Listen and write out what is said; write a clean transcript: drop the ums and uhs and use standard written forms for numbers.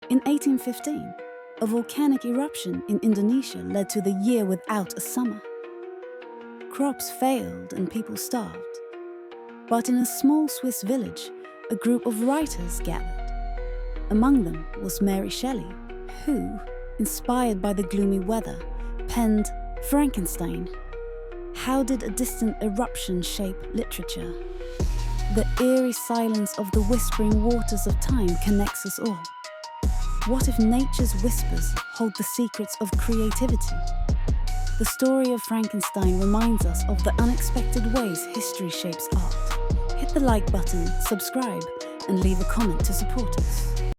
In 1815, a volcanic eruption in Indonesia led to the year without a summer. Crops failed and people starved. But in a small Swiss village, a group of writers gathered. Among them was Mary Shelley, who, inspired by the gloomy weather, penned Frankenstein. How did a distant eruption shape literature? The eerie silence of the whispering waters of time connects us all. What if nature's whispers hold the secrets of creativity? The story of Frankenstein reminds us of the unexpected ways history shapes art. Hit the like button, subscribe, and leave a comment to support us.